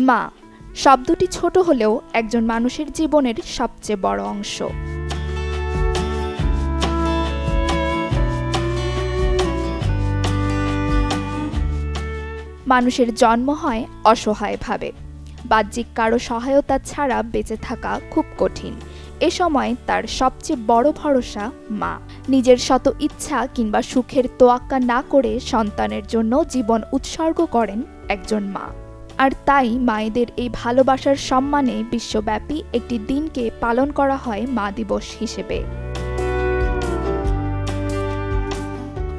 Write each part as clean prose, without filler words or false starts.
মা শব্দটি ছোট হলেও একজন মানুষের জীবনের সবচেয়ে বড় অংশ। মানুষের জন্ম হয় অসহায়ভাবে। বাহ্যিক কারো সহায়তা ছাড়া বেঁচে থাকা খুব কঠিন। এ সময় তার সবচেয়ে বড় ভরসা মা। নিজের শত ইচ্ছা কিংবা সুখের তোয়াক্কা না করে সন্তানের জন্য জীবন উৎসর্গ করেন একজন মা। আর তাই মায়েদের এই ভালোবাসার সম্মানে বিশ্বব্যাপী একটি দিনকে পালন করা হয় মা দিবস হিসেবে।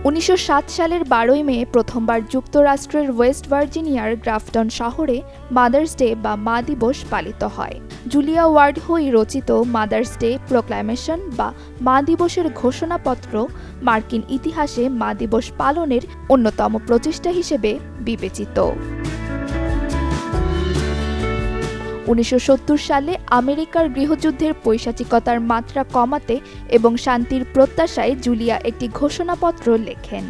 1907 সালের 12 মে প্রথমবার যুক্তরাষ্ট্রের ওয়েস্ট ভার্জিনিয়ার গ্রাফটন শহরে মাদার্স ডে বা মা দিবস পালিত হয়। জুলিয়া ওয়ার্ড হুই রচিত মাদার্স ডে প্রোক্লামেশন বা মা দিবসের ঘোষণাপত্র মার্কিন ইতিহাসে মা দিবস পালনের অন্যতম প্রচেষ্টা হিসেবে বিবেচিত। 1970 সালে আমেরিকার গৃহযুদ্ধের পৈশাচিকতার মাত্রা কমাতে এবং শান্তির প্রত্যাশায় জুলিয়া একটি ঘোষণাপত্র লেখেন।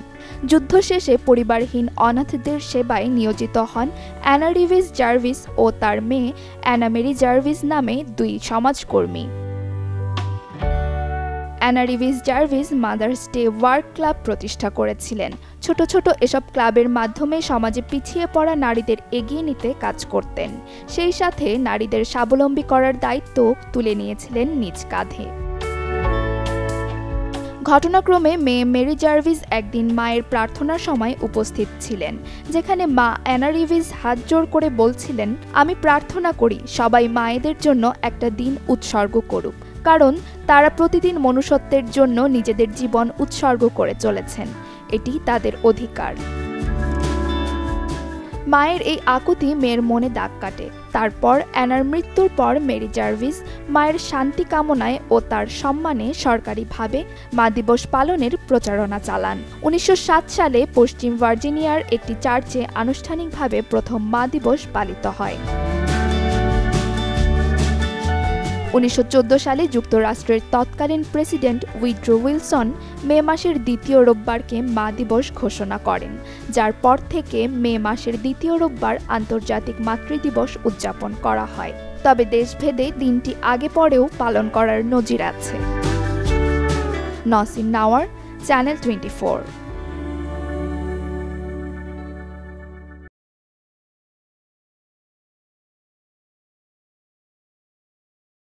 যুদ্ধ শেষে পরিবারহীন অনাথদের সেবায় নিয়োজিত হন অ্যানা রিভিস জার্ভিস ও তার মেয়ে অ্যানা মেরি জার্ভিস নামে দুই সমাজকর্মী। Anna Reeves Jarvis Mothers' Day Work Club প্রতিষ্ঠা করেছিলেন। ছোট ছোট এসব ক্লাবের মাধ্যমে সমাজে পিছিয়ে পড়া নারীদের এগিয়ে নিতে কাজ করতেন। সেই সাথে নারীদের স্বাবলম্বী করার দায়িত্ব তুলে নিয়েছিলেন নিজ কাঁধে। ঘটনাক্রমে মেয়ে মেরি জার্ভিস একদিন মায়ের প্রার্থনার সময় উপস্থিত ছিলেন, যেখানে মা অ্যানা রিভিস হাত জোড় করে বলছিলেন, আমি প্রার্থনা করি সবাই মায়েদের জন্য একটা দিন উৎসর্গ করুক, কারণ তারা প্রতিদিন মনুষ্যত্বের জন্য নিজেদের জীবন উৎসর্গ করে চলেছেন। এটি তাদের অধিকার। মায়ের এই আকুতি মেয়ের মনে দাগ কাটে। তারপর অ্যানার মৃত্যুর পর মেরি জার্ভিস মায়ের শান্তি কামনায় ও তার সম্মানে সরকারিভাবে মা দিবস পালনের প্রচারণা চালান। 1907 সালে পশ্চিম ভার্জিনিয়ার একটি চার্চে আনুষ্ঠানিকভাবে প্রথম মা দিবস পালিত হয়। 1914 সালে যুক্তরাষ্ট্রের তৎকালীন প্রেসিডেন্ট উইড্রো উইলসন মে মাসের দ্বিতীয় রোববারকে মা দিবস ঘোষণা করেন, যার পর থেকে মে মাসের দ্বিতীয় রোববার আন্তর্জাতিক মাতৃদিবস উদযাপন করা হয়। তবে দেশভেদে দিনটি আগে পরেও পালন করার নজির আছে। নসিন নাওয়ার, চ্যানেল 24।